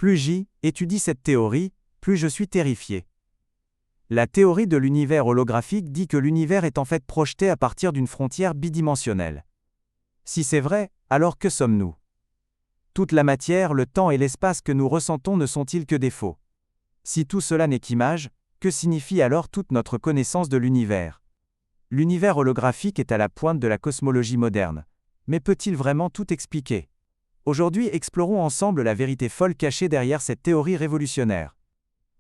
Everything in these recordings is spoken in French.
Plus j'étudie cette théorie, plus je suis terrifié. La théorie de l'univers holographique dit que l'univers est en fait projeté à partir d'une frontière bidimensionnelle. Si c'est vrai, alors que sommes-nous? Toute la matière, le temps et l'espace que nous ressentons ne sont-ils que des faux? Si tout cela n'est qu'image, que signifie alors toute notre connaissance de l'univers? L'univers holographique est à la pointe de la cosmologie moderne. Mais peut-il vraiment tout expliquer? Aujourd'hui, explorons ensemble la vérité folle cachée derrière cette théorie révolutionnaire.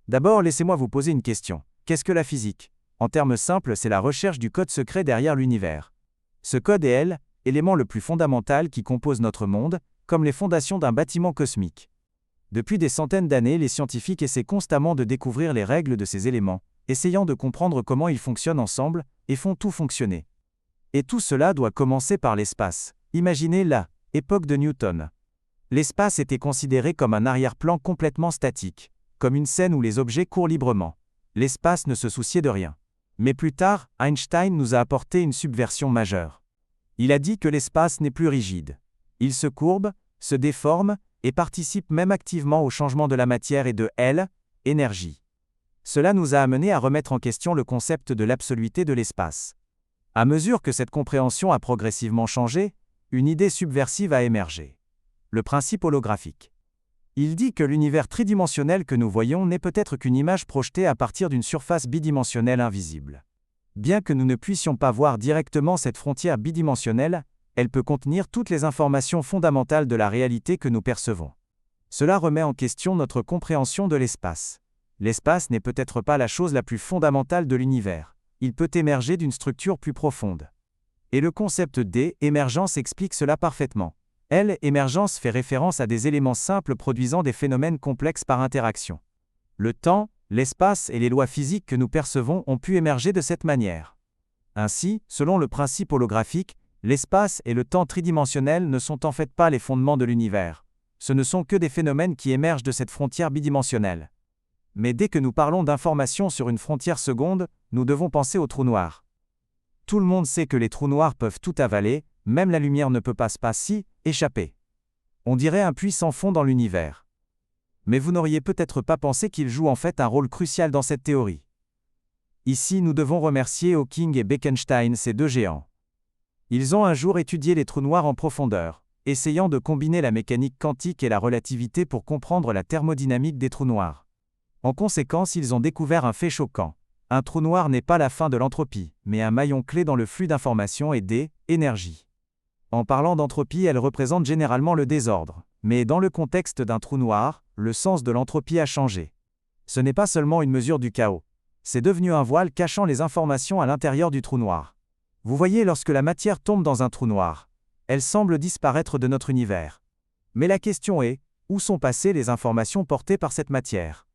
D'abord, laissez-moi vous poser une question. Qu'est-ce que la physique? En termes simples, c'est la recherche du code secret derrière l'univers. Ce code est l'élément le plus fondamental qui compose notre monde, comme les fondations d'un bâtiment cosmique. Depuis des centaines d'années, les scientifiques essaient constamment de découvrir les règles de ces éléments, essayant de comprendre comment ils fonctionnent ensemble, et font tout fonctionner. Et tout cela doit commencer par l'espace. Imaginez l'époque de Newton. L'espace était considéré comme un arrière-plan complètement statique, comme une scène où les objets courent librement. L'espace ne se souciait de rien. Mais plus tard, Einstein nous a apporté une subversion majeure. Il a dit que l'espace n'est plus rigide. Il se courbe, se déforme, et participe même activement au changement de la matière et de l'énergie. Cela nous a amené à remettre en question le concept de l'absoluité de l'espace. À mesure que cette compréhension a progressivement changé, une idée subversive a émergé. Le principe holographique. Il dit que l'univers tridimensionnel que nous voyons n'est peut-être qu'une image projetée à partir d'une surface bidimensionnelle invisible. Bien que nous ne puissions pas voir directement cette frontière bidimensionnelle, elle peut contenir toutes les informations fondamentales de la réalité que nous percevons. Cela remet en question notre compréhension de l'espace. L'espace n'est peut-être pas la chose la plus fondamentale de l'univers. Il peut émerger d'une structure plus profonde. Et le concept d'émergence explique cela parfaitement. Émergence fait référence à des éléments simples produisant des phénomènes complexes par interaction. Le temps, l'espace et les lois physiques que nous percevons ont pu émerger de cette manière. Ainsi, selon le principe holographique, l'espace et le temps tridimensionnels ne sont en fait pas les fondements de l'univers. Ce ne sont que des phénomènes qui émergent de cette frontière bidimensionnelle. Mais dès que nous parlons d'informations sur une frontière seconde, nous devons penser aux trous noirs. Tout le monde sait que les trous noirs peuvent tout avaler, même la lumière ne peut pas échapper. On dirait un puissant fond dans l'univers. Mais vous n'auriez peut-être pas pensé qu'il joue en fait un rôle crucial dans cette théorie. Ici, nous devons remercier Hawking et Bekenstein, ces deux géants. Ils ont un jour étudié les trous noirs en profondeur, essayant de combiner la mécanique quantique et la relativité pour comprendre la thermodynamique des trous noirs. En conséquence, ils ont découvert un fait choquant. Un trou noir n'est pas la fin de l'entropie, mais un maillon clé dans le flux d'informations et d'énergie. En parlant d'entropie, elle représente généralement le désordre. Mais dans le contexte d'un trou noir, le sens de l'entropie a changé. Ce n'est pas seulement une mesure du chaos. C'est devenu un voile cachant les informations à l'intérieur du trou noir. Vous voyez, lorsque la matière tombe dans un trou noir, elle semble disparaître de notre univers. Mais la question est, où sont passées les informations portées par cette matière?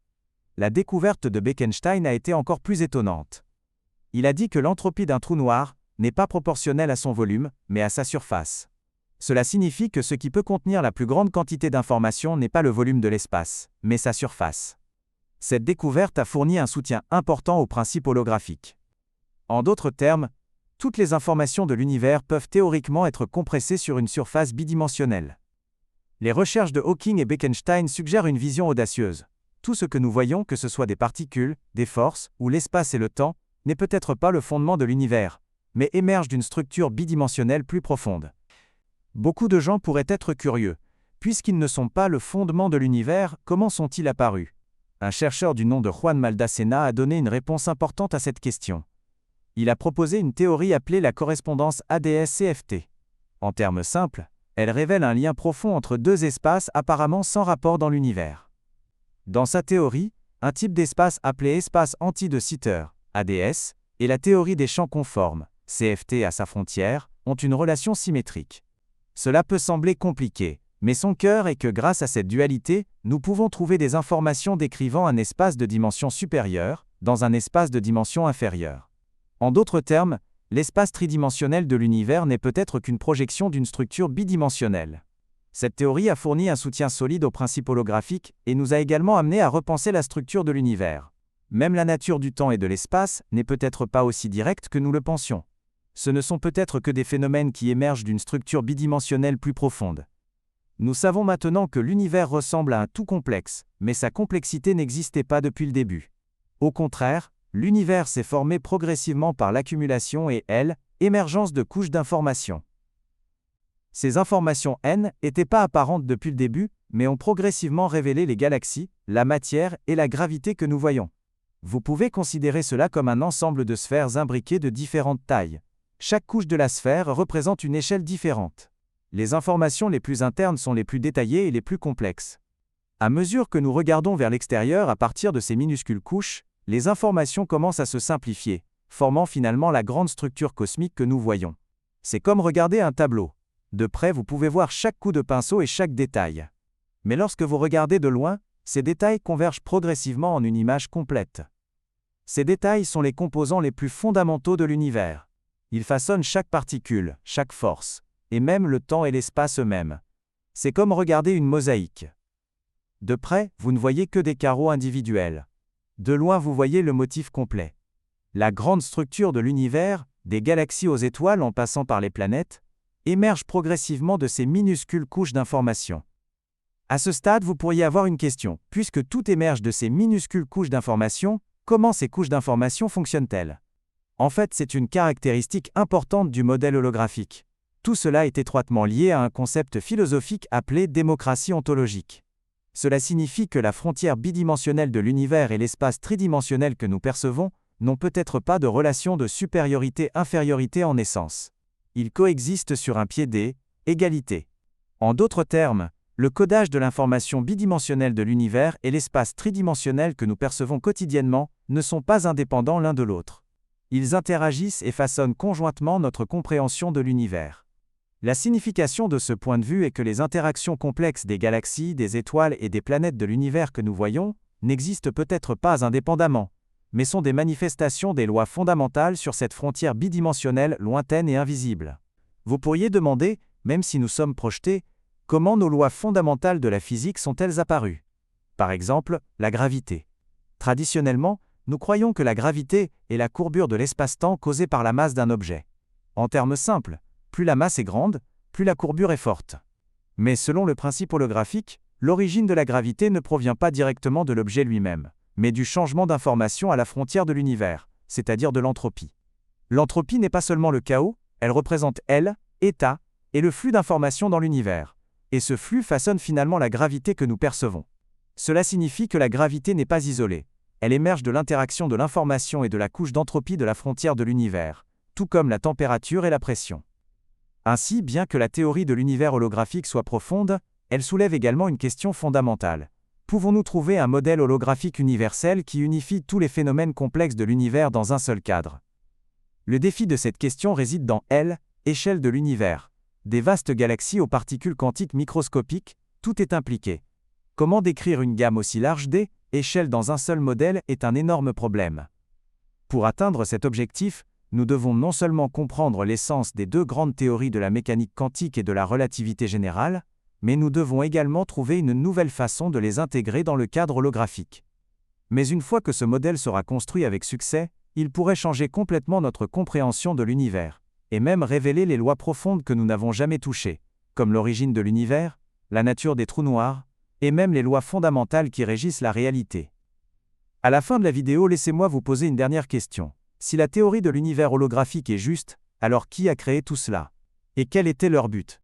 La découverte de Bekenstein a été encore plus étonnante. Il a dit que l'entropie d'un trou noir n'est pas proportionnelle à son volume, mais à sa surface. Cela signifie que ce qui peut contenir la plus grande quantité d'informations n'est pas le volume de l'espace, mais sa surface. Cette découverte a fourni un soutien important au principe holographique. En d'autres termes, toutes les informations de l'univers peuvent théoriquement être compressées sur une surface bidimensionnelle. Les recherches de Hawking et Bekenstein suggèrent une vision audacieuse. Tout ce que nous voyons, que ce soit des particules, des forces, ou l'espace et le temps, n'est peut-être pas le fondement de l'univers, mais émerge d'une structure bidimensionnelle plus profonde. Beaucoup de gens pourraient être curieux. Puisqu'ils ne sont pas le fondement de l'univers, comment sont-ils apparus? Un chercheur du nom de Juan Maldacena a donné une réponse importante à cette question. Il a proposé une théorie appelée la correspondance ADS-CFT. En termes simples, elle révèle un lien profond entre deux espaces apparemment sans rapport dans l'univers. Dans sa théorie, un type d'espace appelé espace anti-de Sitter, ADS, et la théorie des champs conformes, CFT à sa frontière, ont une relation symétrique. Cela peut sembler compliqué, mais son cœur est que grâce à cette dualité, nous pouvons trouver des informations décrivant un espace de dimension supérieure, dans un espace de dimension inférieure. En d'autres termes, l'espace tridimensionnel de l'univers n'est peut-être qu'une projection d'une structure bidimensionnelle. Cette théorie a fourni un soutien solide au principe holographique et nous a également amené à repenser la structure de l'univers. Même la nature du temps et de l'espace n'est peut-être pas aussi directe que nous le pensions. Ce ne sont peut-être que des phénomènes qui émergent d'une structure bidimensionnelle plus profonde. Nous savons maintenant que l'univers ressemble à un tout complexe, mais sa complexité n'existait pas depuis le début. Au contraire, l'univers s'est formé progressivement par l'accumulation et émergence de couches d'informations. Ces informations n'étaient pas apparentes depuis le début, mais ont progressivement révélé les galaxies, la matière et la gravité que nous voyons. Vous pouvez considérer cela comme un ensemble de sphères imbriquées de différentes tailles. Chaque couche de la sphère représente une échelle différente. Les informations les plus internes sont les plus détaillées et les plus complexes. À mesure que nous regardons vers l'extérieur à partir de ces minuscules couches, les informations commencent à se simplifier, formant finalement la grande structure cosmique que nous voyons. C'est comme regarder un tableau. De près, vous pouvez voir chaque coup de pinceau et chaque détail. Mais lorsque vous regardez de loin, ces détails convergent progressivement en une image complète. Ces détails sont les composants les plus fondamentaux de l'univers. Ils façonnent chaque particule, chaque force, et même le temps et l'espace eux-mêmes. C'est comme regarder une mosaïque. De près, vous ne voyez que des carreaux individuels. De loin, vous voyez le motif complet. La grande structure de l'univers, des galaxies aux étoiles en passant par les planètes, émerge progressivement de ces minuscules couches d'informations. À ce stade, vous pourriez avoir une question. Puisque tout émerge de ces minuscules couches d'informations, comment ces couches d'informations fonctionnent-elles? En fait, c'est une caractéristique importante du modèle holographique. Tout cela est étroitement lié à un concept philosophique appelé démocratie ontologique. Cela signifie que la frontière bidimensionnelle de l'univers et l'espace tridimensionnel que nous percevons n'ont peut-être pas de relation de supériorité-infériorité en essence. Ils coexistent sur un pied d'égalité. En d'autres termes, le codage de l'information bidimensionnelle de l'univers et l'espace tridimensionnel que nous percevons quotidiennement ne sont pas indépendants l'un de l'autre. Ils interagissent et façonnent conjointement notre compréhension de l'univers. La signification de ce point de vue est que les interactions complexes des galaxies, des étoiles et des planètes de l'univers que nous voyons n'existent peut-être pas indépendamment, mais sont des manifestations des lois fondamentales sur cette frontière bidimensionnelle lointaine et invisible. Vous pourriez demander, même si nous sommes projetés, comment nos lois fondamentales de la physique sont-elles apparues? Par exemple, la gravité. Traditionnellement, nous croyons que la gravité est la courbure de l'espace-temps causée par la masse d'un objet. En termes simples, plus la masse est grande, plus la courbure est forte. Mais selon le principe holographique, l'origine de la gravité ne provient pas directement de l'objet lui-même, mais du changement d'information à la frontière de l'univers, c'est-à-dire de l'entropie. L'entropie n'est pas seulement le chaos, elle représente état, et le flux d'informations dans l'univers. Et ce flux façonne finalement la gravité que nous percevons. Cela signifie que la gravité n'est pas isolée. Elle émerge de l'interaction de l'information et de la couche d'entropie de la frontière de l'univers, tout comme la température et la pression. Ainsi, bien que la théorie de l'univers holographique soit profonde, elle soulève également une question fondamentale. Pouvons-nous trouver un modèle holographique universel qui unifie tous les phénomènes complexes de l'univers dans un seul cadre? Le défi de cette question réside dans l'échelle de l'univers. Des vastes galaxies aux particules quantiques microscopiques, tout est impliqué. Comment décrire une gamme aussi large d'échelles dans un seul modèle est un énorme problème. Pour atteindre cet objectif, nous devons non seulement comprendre l'essence des deux grandes théories de la mécanique quantique et de la relativité générale, mais nous devons également trouver une nouvelle façon de les intégrer dans le cadre holographique. Mais une fois que ce modèle sera construit avec succès, il pourrait changer complètement notre compréhension de l'univers, et même révéler les lois profondes que nous n'avons jamais touchées, comme l'origine de l'univers, la nature des trous noirs, et même les lois fondamentales qui régissent la réalité. À la fin de la vidéo, laissez-moi vous poser une dernière question. Si la théorie de l'univers holographique est juste, alors qui a créé tout cela? Et quel était leur but?